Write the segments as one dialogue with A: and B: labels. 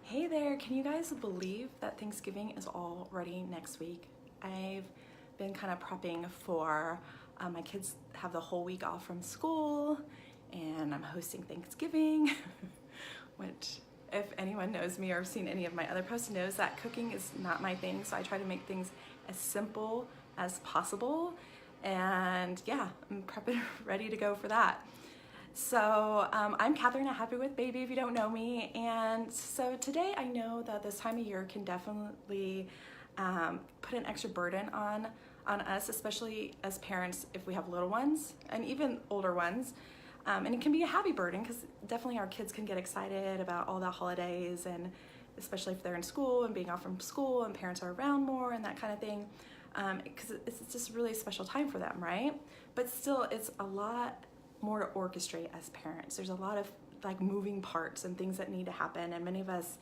A: Hey there, can you guys believe that Thanksgiving is already next week? I've been kind of prepping for my kids have the whole week off from school and I'm hosting Thanksgiving, which if anyone knows me or seen any of my other posts knows that cooking is not my thing, so I try to make things as simple as possible. And yeah, I'm prepping ready to go for that. So I'm Catherine, a Happy with Baby if you don't know me, and so today I know that this time of year can definitely put an extra burden on us, especially as parents if we have little ones and even older ones, and it can be a heavy burden because definitely our kids can get excited about all the holidays, and especially if they're in school and being off from school and parents are around more and that kind of thing, because it's just really a special time for them, right? But still, it's a lot more to orchestrate as parents. There's a lot of like moving parts and things that need to happen, and many of us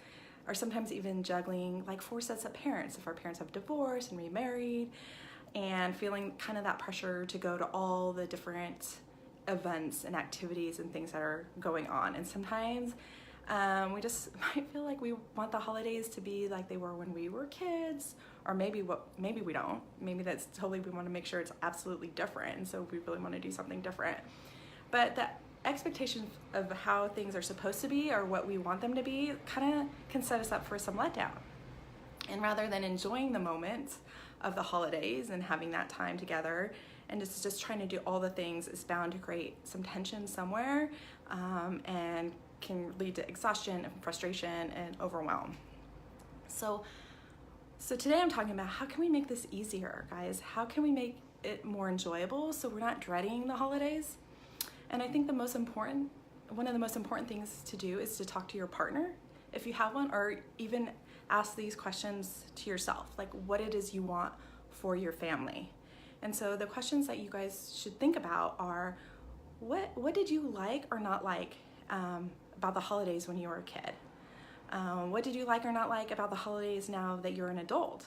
A: are sometimes even juggling like 4 sets of parents if our parents have divorced and remarried, and feeling kind of that pressure to go to all the different events and activities and things that are going on. And sometimes we just might feel like we want the holidays to be like they were when we were kids, or maybe we don't. Maybe that's totally, we want to make sure it's absolutely different, and so we really want to do something different. But the expectations of how things are supposed to be or what we want them to be kind of can set us up for some letdown. And rather than enjoying the moment of the holidays and having that time together and just trying to do all the things, is bound to create some tension somewhere, and can lead to exhaustion and frustration and overwhelm. So today I'm talking about how can we make this easier, guys? How can we make it more enjoyable so we're not dreading the holidays? And I think one of the most important things to do is to talk to your partner, if you have one, or even ask these questions to yourself, like what it is you want for your family. And so the questions that you guys should think about are, what did you like or not like about the holidays when you were a kid? What did you like or not like about the holidays now that you're an adult?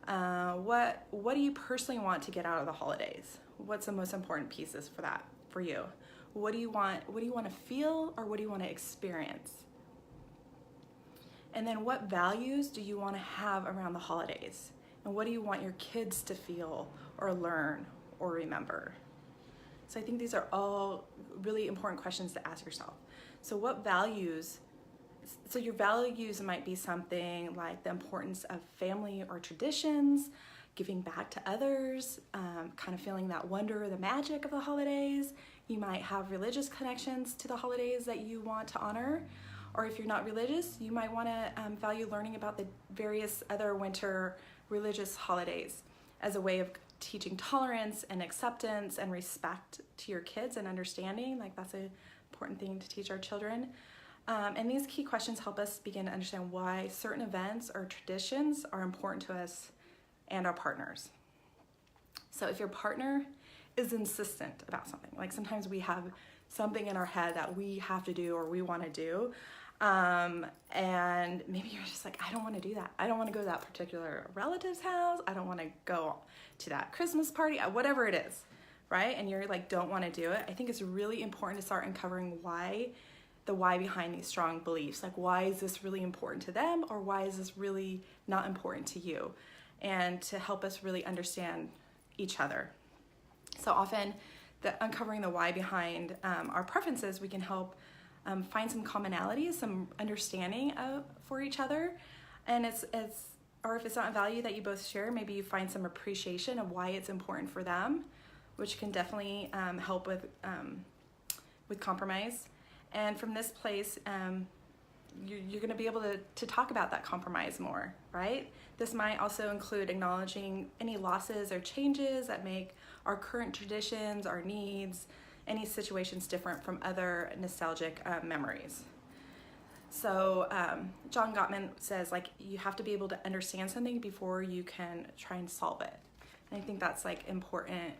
A: What do you personally want to get out of the holidays? What's the most important pieces for you? What do you want to feel, or what do you want to experience? And then what values do you want to have around the holidays? And what do you want your kids to feel or learn or remember? So I think these are all really important questions to ask yourself. So your values might be something like the importance of family or traditions, giving back to others, kind of feeling that wonder or the magic of the holidays. You might have religious connections to the holidays that you want to honor. Or if you're not religious, you might want to value learning about the various other winter religious holidays as a way of teaching tolerance and acceptance and respect to your kids, and understanding. Like, that's an important thing to teach our children. And these key questions help us begin to understand why certain events or traditions are important to us and our partners. So if your partner is insistent about something, like sometimes we have something in our head that we have to do or we want to do, and maybe you're just like, I don't want to do that. I don't want to go to that particular relative's house. I don't want to go to that Christmas party, whatever it is, right? And you're like, don't want to do it. I think it's really important to start uncovering the why behind these strong beliefs. Like, why is this really important to them, or why is this really not important to you? And to help us really understand each other. So often, uncovering the why behind our preferences, we can help find some commonalities, some understanding for each other. And or if it's not a value that you both share, maybe you find some appreciation of why it's important for them, which can definitely help with compromise. And from this place, you're going to be able to talk about that compromise more, right? This might also include acknowledging any losses or changes that make our current traditions, our needs, any situations different from other nostalgic memories. So John Gottman says, like, you have to be able to understand something before you can try and solve it. And I think that's like important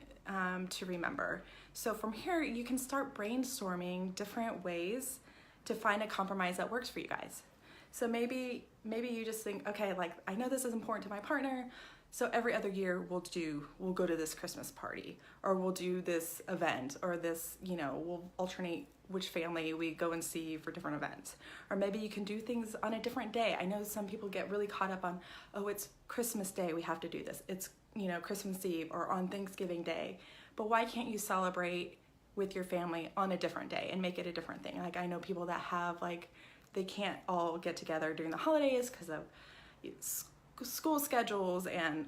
A: to remember. So from here, you can start brainstorming different ways to find a compromise that works for you guys. So maybe you just think, okay, like, I know this is important to my partner, so every other year we'll go to this Christmas party, or we'll do this event, or this, we'll alternate which family we go and see for different events. Or maybe you can do things on a different day. I know some people get really caught up on, oh, it's Christmas Day, we have to do this. It's, you know, Christmas Eve or on Thanksgiving Day. But why can't you celebrate with your family on a different day and make it a different thing? Like, I know people that have, like, they can't all get together during the holidays because of school schedules and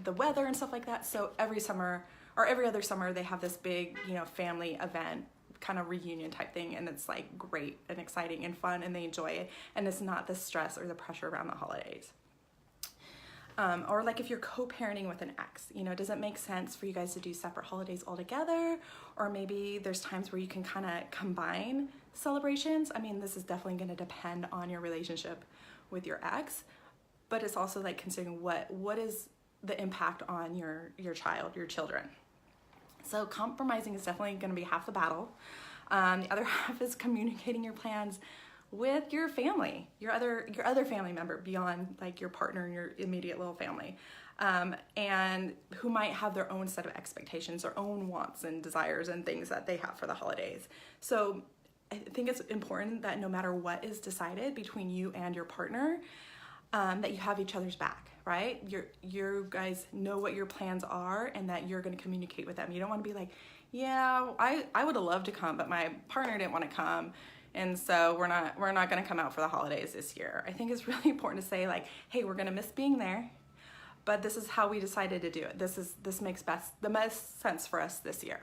A: the weather and stuff like that. So every summer or every other summer, they have this big, you know, family event, kind of reunion type thing, and it's like great and exciting and fun, and they enjoy it, and it's not the stress or the pressure around the holidays. Or like if you're co-parenting with an ex, you know, does it make sense for you guys to do separate holidays altogether? Or maybe there's times where you can kind of combine celebrations. I mean, this is definitely going to depend on your relationship with your ex, but it's also like considering what is the impact on your child, your children. So compromising is definitely going to be half the battle. The other half is communicating your plans with your family, your other family member beyond like your partner and your immediate little family, and who might have their own set of expectations, their own wants and desires and things that they have for the holidays. So I think it's important that no matter what is decided between you and your partner, that you have each other's back, right? You guys know what your plans are and that you're going to communicate with them. You don't want to be like, yeah, I would have loved to come, but my partner didn't want to come, and so we're not going to come out for the holidays this year. I think it's really important to say like, hey, we're going to miss being there, but this is how we decided to do it. This makes the most sense for us this year,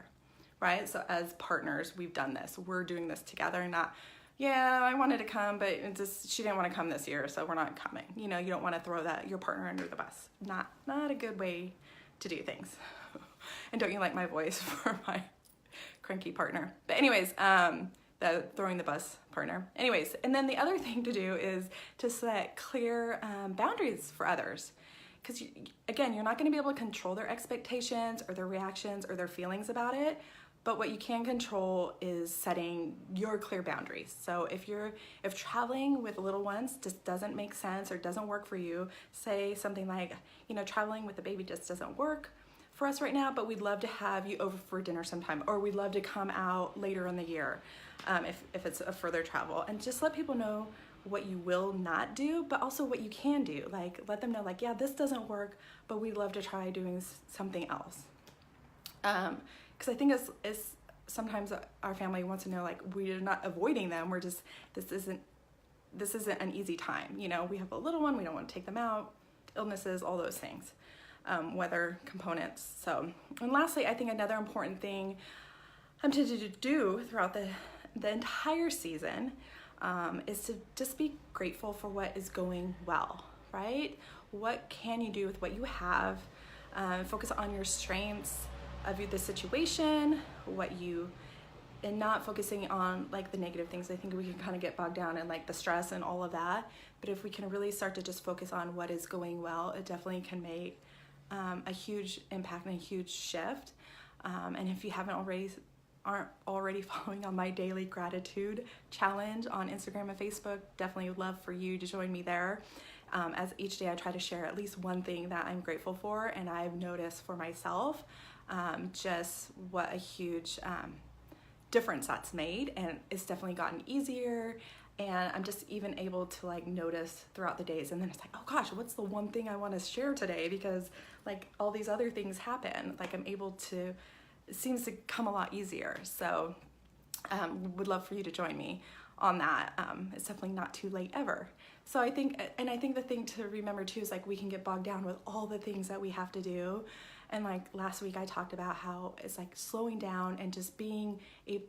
A: right? So as partners, we've done this. We're doing this together, not, yeah, I wanted to come, but she didn't want to come this year, so we're not coming. You know, you don't want to throw your partner under the bus. Not a good way to do things. And don't you like my voice for my cranky partner? But anyways, the throwing the bus partner. Anyways, and then the other thing to do is to set clear boundaries for others. Because again, you're not going to be able to control their expectations or their reactions or their feelings about it. But what you can control is setting your clear boundaries. So if traveling with little ones just doesn't make sense or doesn't work for you, say something like, you know, traveling with the baby just doesn't work for us right now, but we'd love to have you over for dinner sometime, or we'd love to come out later in the year if it's a further travel. And just let people know what you will not do, but also what you can do. Like, let them know, like, yeah, this doesn't work, but we'd love to try doing something else. Because I think it's sometimes our family wants to know, like, we're not avoiding them. We're just, this isn't an easy time. You know, we have a little one, we don't want to take them out, illnesses, all those things, weather components. So, and lastly, I think another important thing I'm tempted to do throughout the entire season is to just be grateful for what is going well, right? What can you do with what you have? Focus on your strengths of the situation, and not focusing on like the negative things. I think we can kind of get bogged down in like the stress and all of that. But if we can really start to just focus on what is going well, it definitely can make a huge impact and a huge shift. And if you aren't already following on my daily gratitude challenge on Instagram and Facebook, definitely would love for you to join me there. As each day I try to share at least one thing that I'm grateful for, and I've noticed for myself just what a huge difference that's made, and it's definitely gotten easier, and I'm just even able to like notice throughout the days, and then it's like, oh gosh, what's the one thing I want to share today, because like all these other things happen, like I'm able to, it seems to come a lot easier. So would love for you to join me on that. It's definitely not too late ever. So I think the thing to remember too is like we can get bogged down with all the things that we have to do. And like last week I talked about how it's like slowing down and just being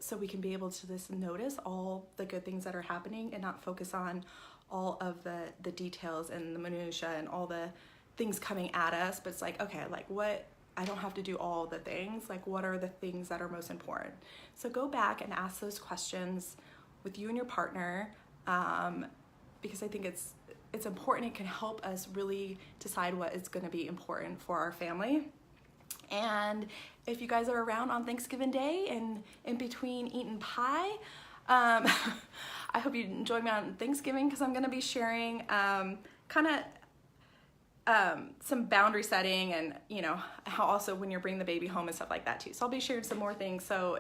A: so we can be able to just notice all the good things that are happening and not focus on all of the details and the minutia and all the things coming at us. But it's like, okay, like what, I don't have to do all the things, like what are the things that are most important? So go back and ask those questions with you and your partner, because I think it's important. It can help us really decide what is going to be important for our family. And if you guys are around on Thanksgiving Day and in between eating pie, I hope you join me on Thanksgiving, because I'm going to be sharing kind of some boundary setting, and you know, how also when you're bringing the baby home and stuff like that too. So I'll be sharing some more things. So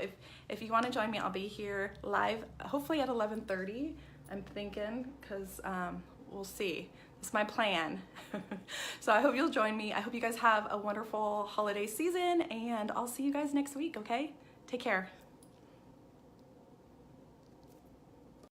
A: if you want to join me, I'll be here live, hopefully at 11:30. I'm thinking, because we'll see. It's my plan. So I hope you'll join me. I hope you guys have a wonderful holiday season, and I'll see you guys next week, okay? Take care.